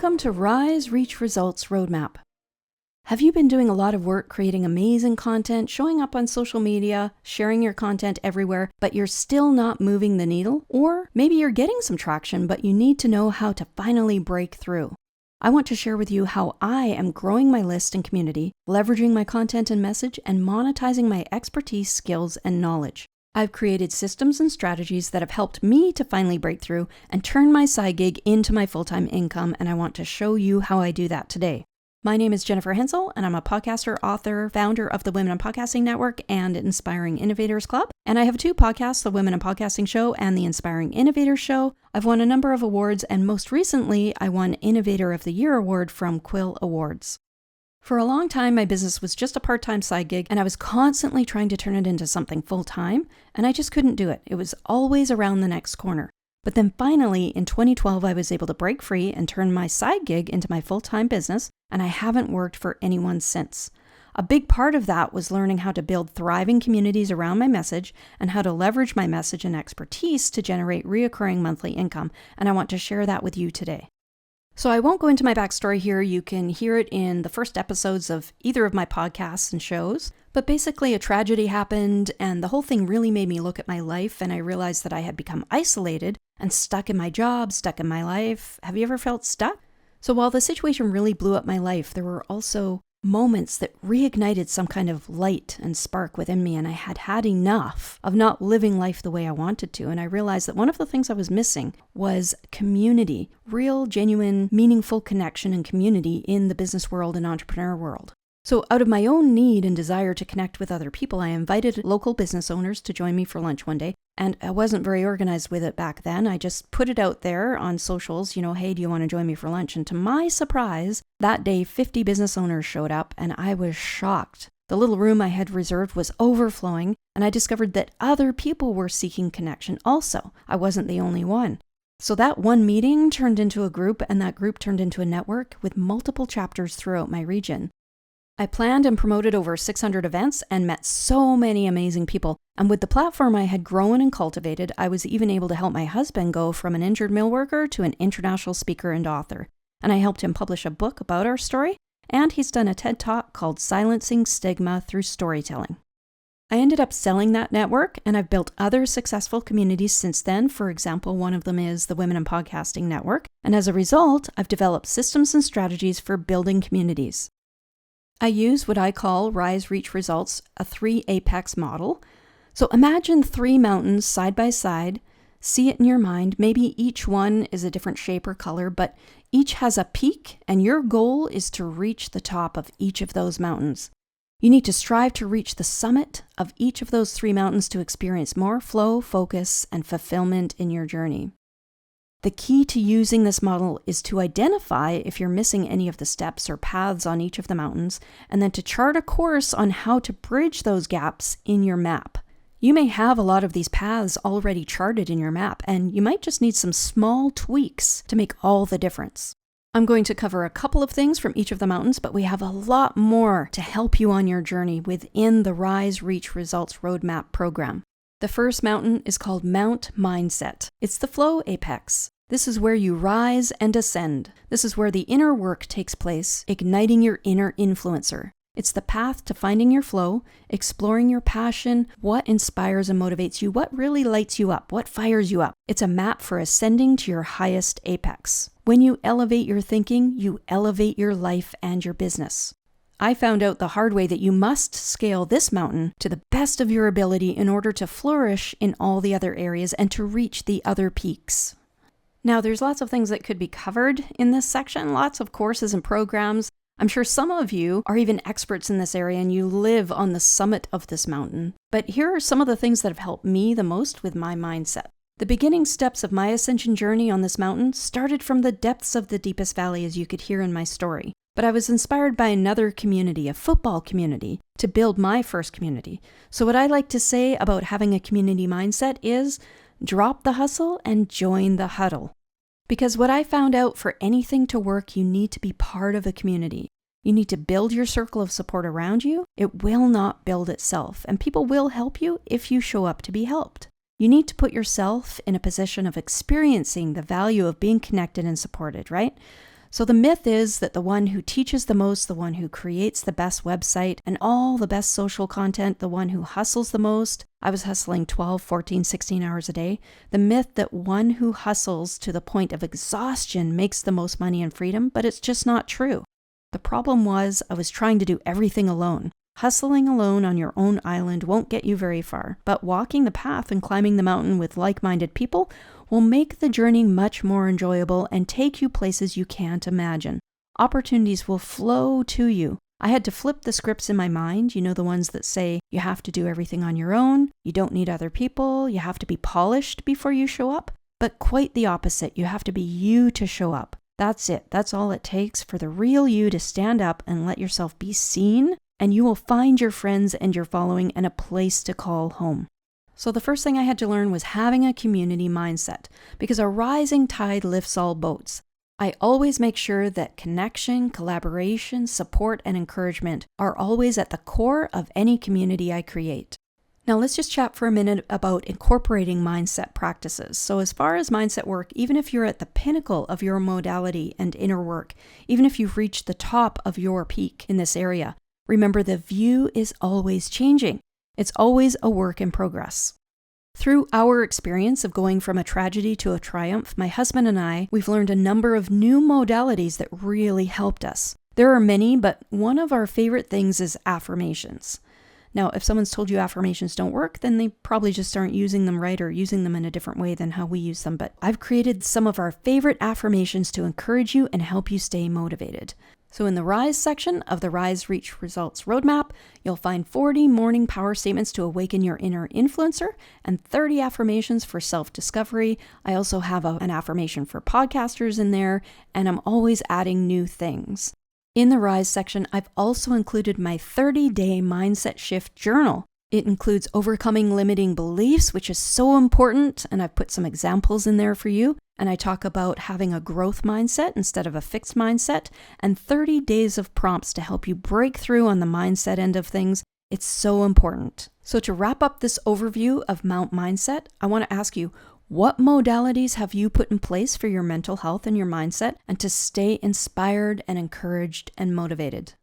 Welcome to Rise, Reach, Results Roadmap. Have you been doing a lot of work creating amazing content, showing up on social media, sharing your content everywhere, but you're still not moving the needle? Or maybe you're getting some traction, but you need to know how to finally break through. I want to share with you how I am growing my list and community, leveraging my content and message, and monetizing my expertise, skills, and knowledge. I've created systems and strategies that have helped me to finally break through and turn my side gig into my full-time income, and I want to show you how I do that today. My name is Jennifer Henczel, and I'm a podcaster, author, founder of the Women in Podcasting Network and Inspiring Innovators Club. And I have two podcasts, the Women in Podcasting Show and the Inspiring Innovators Show. I've won a number of awards, and most recently, I won Innovator of the Year award from Quill Awards. For a long time, my business was just a part-time side gig, and I was constantly trying to turn it into something full-time, and I just couldn't do it. It was always around the next corner. But then finally, in 2012, I was able to break free and turn my side gig into my full-time business, and I haven't worked for anyone since. A big part of that was learning how to build thriving communities around my message and how to leverage my message and expertise to generate reoccurring monthly income, and I want to share that with you today. So I won't go into my backstory here. You can hear it in the first episodes of either of my podcasts and shows. But basically a tragedy happened and the whole thing really made me look at my life, and I realized that I had become isolated and stuck in my job, stuck in my life. Have you ever felt stuck? So while the situation really blew up my life, there were also moments that reignited some kind of light and spark within me, and I had had enough of not living life the way I wanted to. And I realized that one of the things I was missing was community, real, genuine, meaningful connection and community in the business world and entrepreneur world. So out of my own need and desire to connect with other people, I invited local business owners to join me for lunch one day. And I wasn't very organized with it back then. I just put it out there on socials, hey, do you want to join me for lunch? And to my surprise, that day, 50 business owners showed up, and I was shocked. The little room I had reserved was overflowing, and I discovered that other people were seeking connection also. I wasn't the only one. So that one meeting turned into a group, and that group turned into a network with multiple chapters throughout my region. I planned and promoted over 600 events and met so many amazing people. And with the platform I had grown and cultivated, I was even able to help my husband go from an injured mill worker to an international speaker and author. And I helped him publish a book about our story, and he's done a TED Talk called Silencing Stigma Through Storytelling. I ended up selling that network, and I've built other successful communities since then. For example, one of them is the Women in Podcasting Network. And as a result, I've developed systems and strategies for building communities. I use what I call Rise, Reach, Results, a 3 apex model. So imagine 3 mountains side by side, see it in your mind. Maybe each one is a different shape or color, but each has a peak, and your goal is to reach the top of each of those mountains. You need to strive to reach the summit of each of those 3 mountains to experience more flow, focus, and fulfillment in your journey. The key to using this model is to identify if you're missing any of the steps or paths on each of the mountains, and then to chart a course on how to bridge those gaps in your map. You may have a lot of these paths already charted in your map, and you might just need some small tweaks to make all the difference. I'm going to cover a couple of things from each of the mountains, but we have a lot more to help you on your journey within the Rise, Reach, Results Roadmap program. The first mountain is called Mount Mindset. It's the flow apex. This is where you rise and ascend. This is where the inner work takes place, igniting your inner influencer. It's the path to finding your flow, exploring your passion, what inspires and motivates you, what really lights you up, what fires you up. It's a map for ascending to your highest apex. When you elevate your thinking, you elevate your life and your business. I found out the hard way that you must scale this mountain to the best of your ability in order to flourish in all the other areas and to reach the other peaks. Now, there's lots of things that could be covered in this section, lots of courses and programs. I'm sure some of you are even experts in this area and you live on the summit of this mountain. But here are some of the things that have helped me the most with my mindset. The beginning steps of my ascension journey on this mountain started from the depths of the deepest valley, as you could hear in my story. But I was inspired by another community, a football community, to build my first community. So what I like to say about having a community mindset is drop the hustle and join the huddle. Because what I found out, for anything to work, you need to be part of a community. You need to build your circle of support around you. It will not build itself, and people will help you if you show up to be helped. You need to put yourself in a position of experiencing the value of being connected and supported, right? So the myth is that the one who teaches the most, the one who creates the best website and all the best social content, the one who hustles the most, I was hustling 12, 14, 16 hours a day. The myth that one who hustles to the point of exhaustion makes the most money and freedom, but it's just not true. The problem was I was trying to do everything alone. Hustling alone on your own island won't get you very far, but walking the path and climbing the mountain with like-minded people will make the journey much more enjoyable and take you places you can't imagine. Opportunities will flow to you. I had to flip the scripts in my mind, the ones that say you have to do everything on your own, you don't need other people, you have to be polished before you show up, but quite the opposite. You have to be you to show up. That's it. That's all it takes for the real you to stand up and let yourself be seen, and you will find your friends and your following and a place to call home. So the first thing I had to learn was having a community mindset, because a rising tide lifts all boats. I always make sure that connection, collaboration, support, and encouragement are always at the core of any community I create. Now let's just chat for a minute about incorporating mindset practices. So as far as mindset work, even if you're at the pinnacle of your modality and inner work, even if you've reached the top of your peak in this area, remember the view is always changing. It's always a work in progress. Through our experience of going from a tragedy to a triumph, my husband and I, we've learned a number of new modalities that really helped us. There are many, but one of our favorite things is affirmations. Now, if someone's told you affirmations don't work, then they probably just aren't using them right or using them in a different way than how we use them. But I've created some of our favorite affirmations to encourage you and help you stay motivated. So in the Rise section of the Rise Reach Results Roadmap, you'll find 40 morning power statements to awaken your inner influencer and 30 affirmations for self-discovery. I also have an affirmation for podcasters in there, and I'm always adding new things. In the Rise section, I've also included my 30-day mindset shift journal. It includes overcoming limiting beliefs, which is so important, and I've put some examples in there for you. And I talk about having a growth mindset instead of a fixed mindset, and 30 days of prompts to help you break through on the mindset end of things. It's so important. So to wrap up this overview of Mount Mindset, I want to ask you, what modalities have you put in place for your mental health and your mindset and to stay inspired and encouraged and motivated?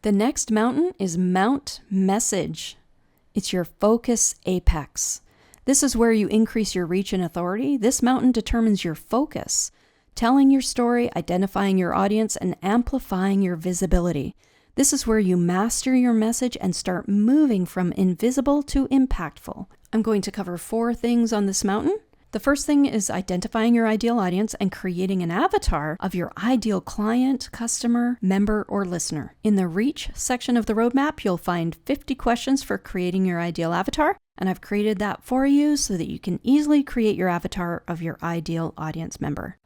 The next mountain is Mount Message. It's your focus apex. This is where you increase your reach and authority. This mountain determines your focus, telling your story, identifying your audience, and amplifying your visibility. This is where you master your message and start moving from invisible to impactful. I'm going to cover 4 things on this mountain. The first thing is identifying your ideal audience and creating an avatar of your ideal client, customer, member, or listener. In the Reach section of the roadmap, you'll find 50 questions for creating your ideal avatar, and I've created that for you so that you can easily create your avatar of your ideal audience member.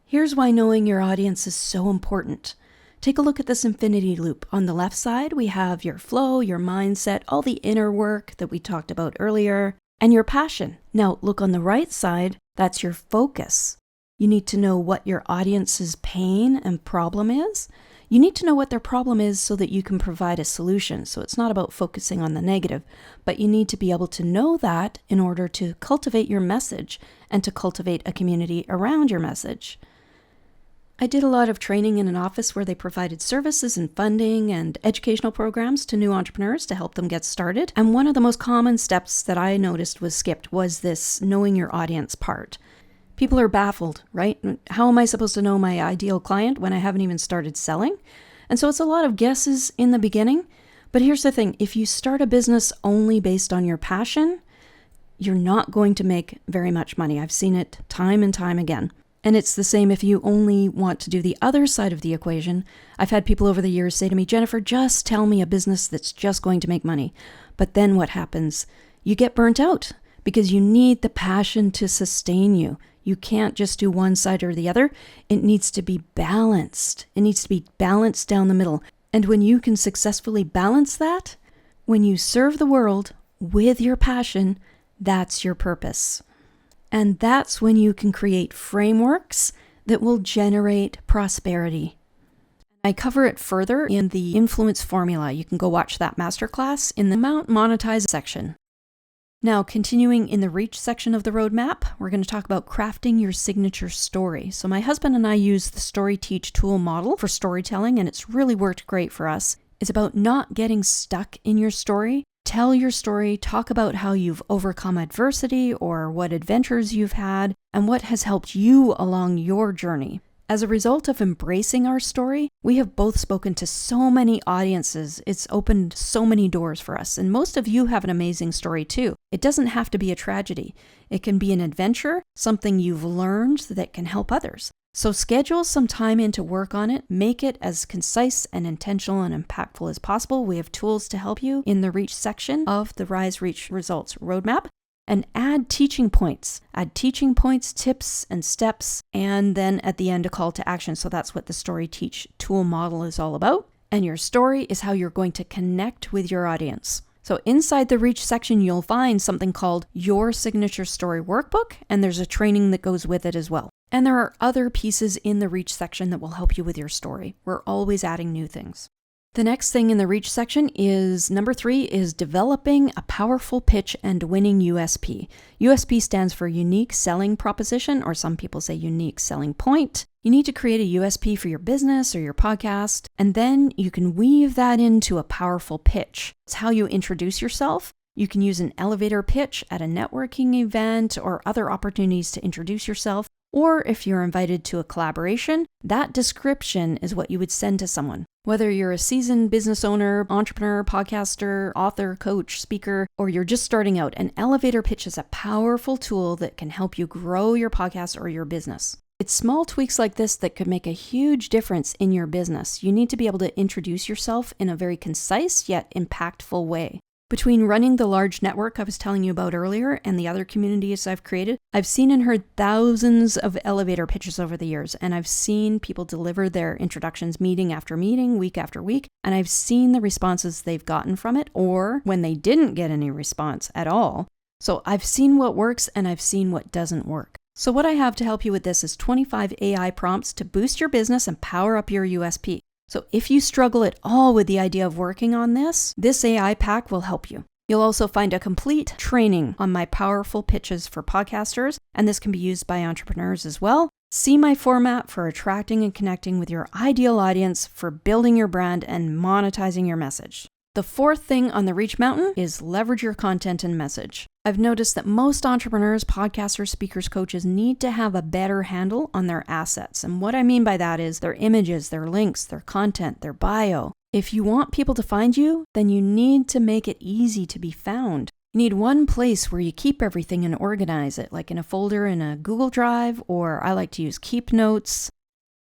Here's why knowing your audience is so important. Take a look at this infinity loop. On the left side, we have your flow, your mindset, all the inner work that we talked about earlier, and your passion. Now, look on the right side, that's your focus. You need to know what your audience's pain and problem is. You need to know what their problem is so that you can provide a solution. So it's not about focusing on the negative, but you need to be able to know that in order to cultivate your message and to cultivate a community around your message. I did a lot of training in an office where they provided services and funding and educational programs to new entrepreneurs to help them get started. And one of the most common steps that I noticed was skipped was this knowing your audience part. People are baffled, right? How am I supposed to know my ideal client when I haven't even started selling? And so it's a lot of guesses in the beginning. But here's the thing, if you start a business only based on your passion, you're not going to make very much money. I've seen it time and time again. And it's the same if you only want to do the other side of the equation. I've had people over the years say to me, Jennifer, just tell me a business that's just going to make money. But then what happens? You get burnt out because you need the passion to sustain you. You can't just do one side or the other. It needs to be balanced. It needs to be balanced down the middle. And when you can successfully balance that, when you serve the world with your passion, that's your purpose. And that's when you can create frameworks that will generate prosperity. I cover it further in the influence formula. You can go watch that masterclass in the Monetize section. Now, continuing in the reach section of the roadmap, we're going to talk about crafting your signature story. So my husband and I use the Story Teach tool model for storytelling, and it's really worked great for us. It's about not getting stuck in your story. Tell your story, talk about how you've overcome adversity or what adventures you've had and what has helped you along your journey. As a result of embracing our story, we have both spoken to so many audiences. It's opened so many doors for us. And most of you have an amazing story too. It doesn't have to be a tragedy. It can be an adventure, something you've learned that can help others. So schedule some time in to work on it. Make it as concise and intentional and impactful as possible. We have tools to help you in the Reach section of the Rise Reach Results roadmap. And add teaching points. Add teaching points, tips, and steps, and then at the end a call to action. So that's what the Story Teach tool model is all about. And your story is how you're going to connect with your audience. So inside the Reach section, you'll find something called Your Signature Story Workbook, and there's a training that goes with it as well. And there are other pieces in the Reach section that will help you with your story. We're always adding new things. The next thing in the Reach section is number 3 is developing a powerful pitch and winning USP. USP stands for unique selling proposition, or some people say unique selling point. You need to create a USP for your business or your podcast, and then you can weave that into a powerful pitch. It's how you introduce yourself. You can use an elevator pitch at a networking event or other opportunities to introduce yourself. Or if you're invited to a collaboration, that description is what you would send to someone. Whether you're a seasoned business owner, entrepreneur, podcaster, author, coach, speaker, or you're just starting out, an elevator pitch is a powerful tool that can help you grow your podcast or your business. It's small tweaks like this that could make a huge difference in your business. You need to be able to introduce yourself in a very concise yet impactful way. Between running the large network I was telling you about earlier and the other communities I've created, I've seen and heard thousands of elevator pitches over the years, and I've seen people deliver their introductions meeting after meeting, week after week, and I've seen the responses they've gotten from it, or when they didn't get any response at all. So I've seen what works and I've seen what doesn't work. So what I have to help you with this is 25 AI prompts to boost your business and power up your USP. So if you struggle at all with the idea of working on this AI pack will help you. You'll also find a complete training on my powerful pitches for podcasters, and this can be used by entrepreneurs as well. See my format for attracting and connecting with your ideal audience, for building your brand and monetizing your message. The fourth thing on the Reach Mountain is leverage your content and message. I've noticed that most entrepreneurs, podcasters, speakers, coaches need to have a better handle on their assets. And what I mean by that is their images, their links, their content, their bio. If you want people to find you, then you need to make it easy to be found. You need one place where you keep everything and organize it, like in a folder in a Google Drive, or I like to use Keep Notes.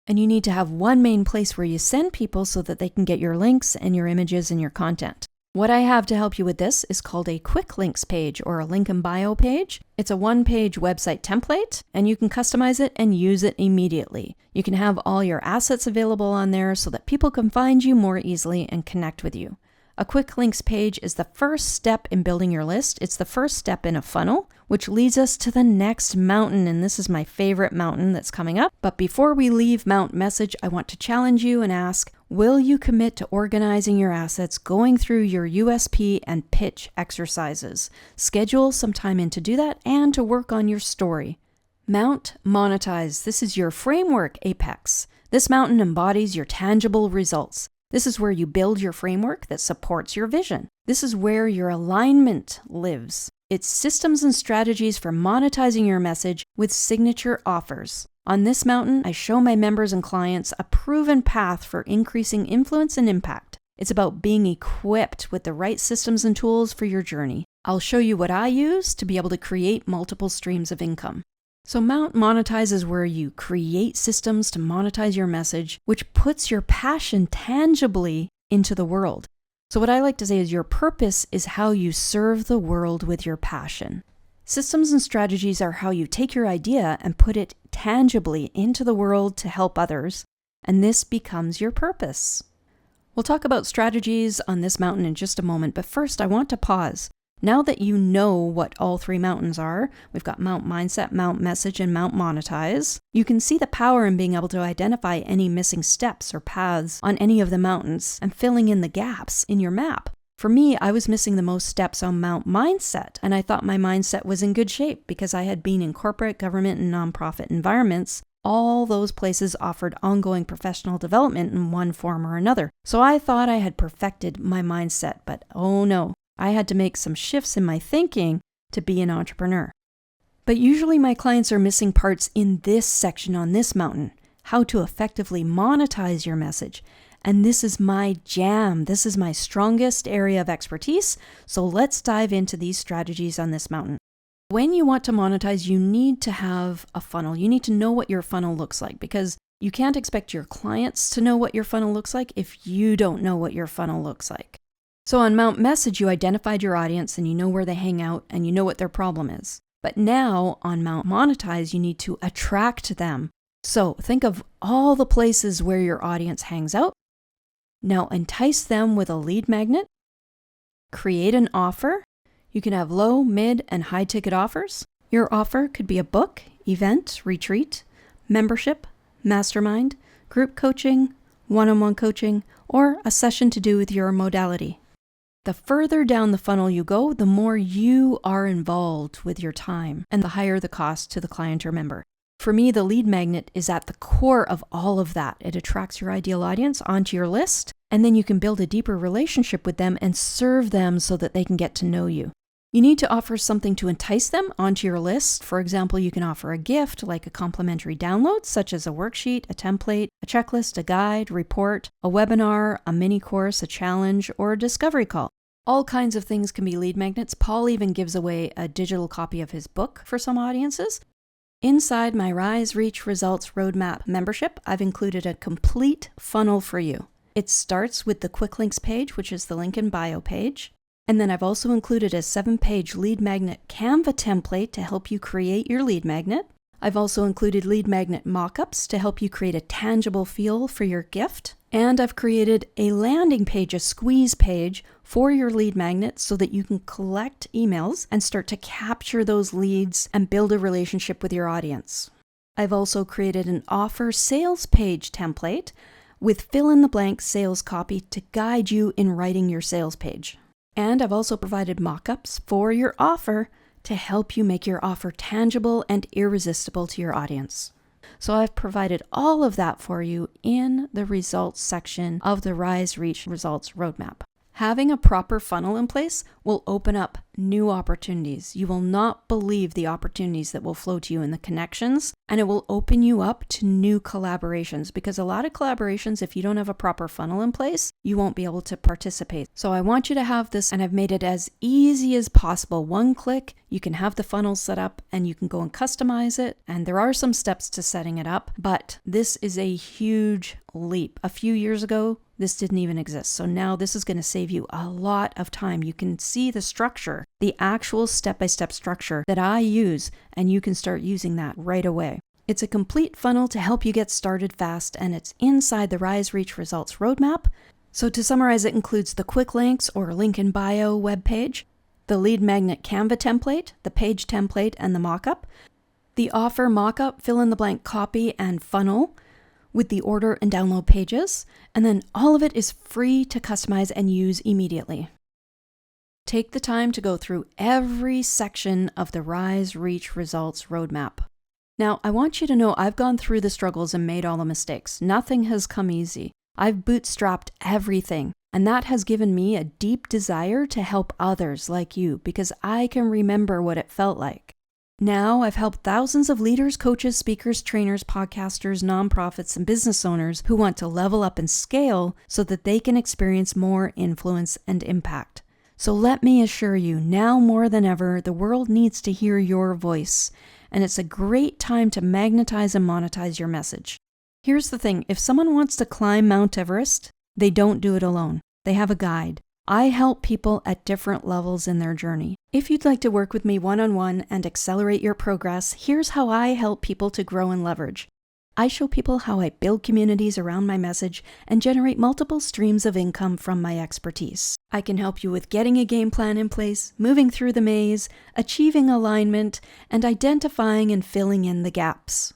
And you need to have one main place where you send people so that they can get your links and your images and your content. What I have to help you with this is called a quick links page or a link in bio page. It's a one-page website template, and you can customize it and use it immediately. You can have all your assets available on there so that people can find you more easily and connect with you. A quick links page is the first step in building your list. It's the first step in a funnel, which leads us to the next mountain. And this is my favorite mountain that's coming up. But before we leave Mount Message, I want to challenge you and ask, will you commit to organizing your assets, going through your USP and pitch exercises? Schedule some time in to do that and to work on your story. Mount Monetize. This is your framework apex. This mountain embodies your tangible results. This is where you build your framework that supports your vision. This is where your alignment lives. It's systems and strategies for monetizing your message with signature offers. On this mountain, I show my members and clients a proven path for increasing influence and impact. It's about being equipped with the right systems and tools for your journey. I'll show you what I use to be able to create multiple streams of income. So Mount Monetize is where you create systems to monetize your message, which puts your passion tangibly into the world. So what I like to say is your purpose is how you serve the world with your passion. Systems and strategies are how you take your idea and put it tangibly into the world to help others, and this becomes your purpose. We'll talk about strategies on this mountain in just a moment, but first I want to pause. Now that you know what all three mountains are, we've got Mount Mindset, Mount Message, and Mount Monetize, you can see the power in being able to identify any missing steps or paths on any of the mountains and filling in the gaps in your map. For me, I was missing the most steps on Mount Mindset, and I thought my mindset was in good shape because I had been in corporate, government, and nonprofit environments. All those places offered ongoing professional development in one form or another. So I thought I had perfected my mindset, but oh no, I had to make some shifts in my thinking to be an entrepreneur. But usually my clients are missing parts in this section on this mountain, how to effectively monetize your message. And this is my jam. This is my strongest area of expertise. So let's dive into these strategies on this mountain. When you want to monetize, you need to have a funnel. You need to know what your funnel looks like because you can't expect your clients to know what your funnel looks like if you don't know what your funnel looks like. So on Mount Message, you identified your audience and you know where they hang out and you know what their problem is. But now on Mount Monetize, you need to attract them. So think of all the places where your audience hangs out. Now entice them with a lead magnet. Create an offer. You can have low, mid, and high ticket offers. Your offer could be a book, event, retreat, membership, mastermind, group coaching, one-on-one coaching, or a session to do with your modality. The further down the funnel you go, the more you are involved with your time and the higher the cost to the client or member. For me, the lead magnet is at the core of all of that. It attracts your ideal audience onto your list, and then you can build a deeper relationship with them and serve them so that they can get to know you. You need to offer something to entice them onto your list. For example, you can offer a gift like a complimentary download, such as a worksheet, a template, a checklist, a guide, report, a webinar, a mini course, a challenge, or a discovery call. All kinds of things can be lead magnets. Paul even gives away a digital copy of his book for some audiences. Inside my Rise, Reach, Results Roadmap membership, I've included a complete funnel for you. It starts with the quick links page, which is the link in bio page. And then I've also included a 7-page lead magnet Canva template to help you create your lead magnet. I've also included lead magnet mock-ups to help you create a tangible feel for your gift. And I've created a landing page, a squeeze page for your lead magnet so that you can collect emails and start to capture those leads and build a relationship with your audience. I've also created an offer sales page template with fill-in-the-blank sales copy to guide you in writing your sales page. And I've also provided mock-ups for your offer to help you make your offer tangible and irresistible to your audience. So I've provided all of that for you in the results section of the Rise, Reach, Results Roadmap. Having a proper funnel in place will open up new opportunities. You will not believe the opportunities that will flow to you in the connections, and it will open you up to new collaborations because a lot of collaborations, if you don't have a proper funnel in place, you won't be able to participate. So I want you to have this, and I've made it as easy as possible. One click, you can have the funnel set up and you can go and customize it. And there are some steps to setting it up, but this is a huge leap. A few years ago, this didn't even exist. So now this is going to save you a lot of time. You can see the structure, the actual step-by-step structure that I use, and you can start using that right away. It's a complete funnel to help you get started fast, and it's inside the Rise, Reach, Results Roadmap. So to summarize, it includes the quick links or link in bio webpage, the lead magnet Canva template, the page template, and the mockup, the offer mockup, fill-in-the-blank copy and funnel, with the order and download pages, and then all of it is free to customize and use immediately. Take the time to go through every section of the Rise, Reach, Results Roadmap. Now, I want you to know I've gone through the struggles and made all the mistakes. Nothing has come easy. I've bootstrapped everything, and that has given me a deep desire to help others like you because I can remember what it felt like. Now I've helped thousands of leaders, coaches, speakers, trainers, podcasters, nonprofits, and business owners who want to level up and scale so that they can experience more influence and impact. So let me assure you, now more than ever, the world needs to hear your voice, and it's a great time to magnetize and monetize your message. Here's the thing, if someone wants to climb Mount Everest, they don't do it alone. They have a guide. I help people at different levels in their journey. If you'd like to work with me one-on-one and accelerate your progress, here's how I help people to grow and leverage. I show people how I build communities around my message and generate multiple streams of income from my expertise. I can help you with getting a game plan in place, moving through the maze, achieving alignment, and identifying and filling in the gaps.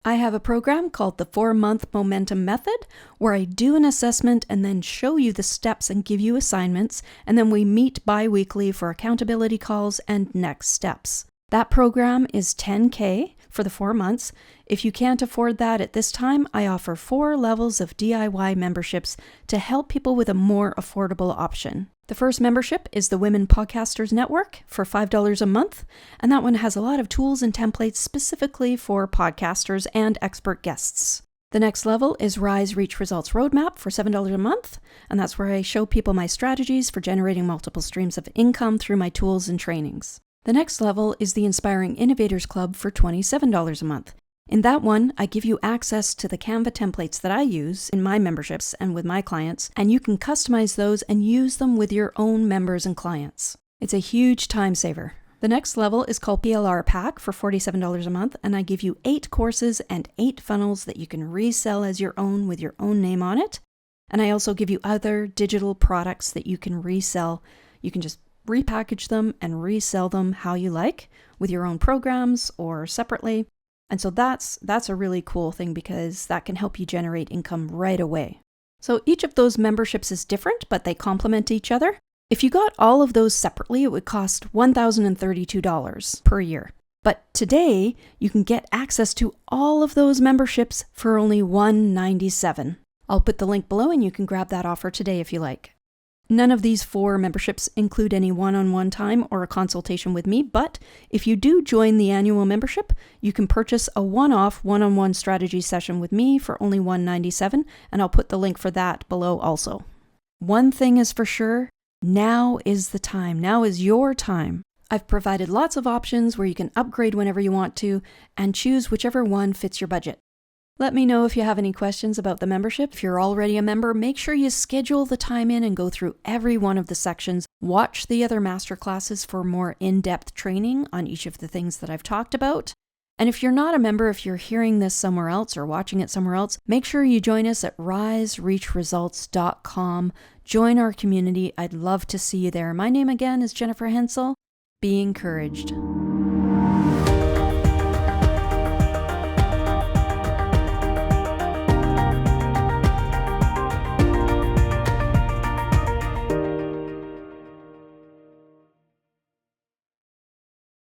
I have a program called the 4-Month Momentum Method, where I do an assessment and then show you the steps and give you assignments, and then we meet bi-weekly for accountability calls and next steps. That program is $10K for the 4 months. If you can't afford that at this time, I offer 4 levels of DIY memberships to help people with a more affordable option. The first membership is the Women Podcasters Network for $5 a month, and that one has a lot of tools and templates specifically for podcasters and expert guests. The next level is Rise Reach Results Roadmap for $7 a month, and that's where I show people my strategies for generating multiple streams of income through my tools and trainings. The next level is the Inspiring Innovators Club for $27 a month. In that one, I give you access to the Canva templates that I use in my memberships and with my clients, and you can customize those and use them with your own members and clients. It's a huge time saver. The next level is called PLR Pack for $47 a month, and I give you 8 courses and 8 funnels that you can resell as your own with your own name on it. And I also give you other digital products that you can resell. You can just repackage them and resell them how you like with your own programs or separately. And so that's a really cool thing because that can help you generate income right away. So each of those memberships is different, but they complement each other. If you got all of those separately, it would cost $1,032 per year. But today, you can get access to all of those memberships for only $197. I'll put the link below and you can grab that offer today if you like. None of these 4 memberships include any one-on-one time or a consultation with me, but if you do join the annual membership, you can purchase a one-off one-on-one strategy session with me for only $197, and I'll put the link for that below also. One thing is for sure, now is the time. Now is your time. I've provided lots of options where you can upgrade whenever you want to and choose whichever one fits your budget. Let me know if you have any questions about the membership. If you're already a member, make sure you schedule the time in and go through every one of the sections. Watch the other masterclasses for more in-depth training on each of the things that I've talked about. And if you're not a member, if you're hearing this somewhere else or watching it somewhere else, make sure you join us at risereachresults.com. Join our community. I'd love to see you there. My name again is Jennifer Henczel. Be encouraged.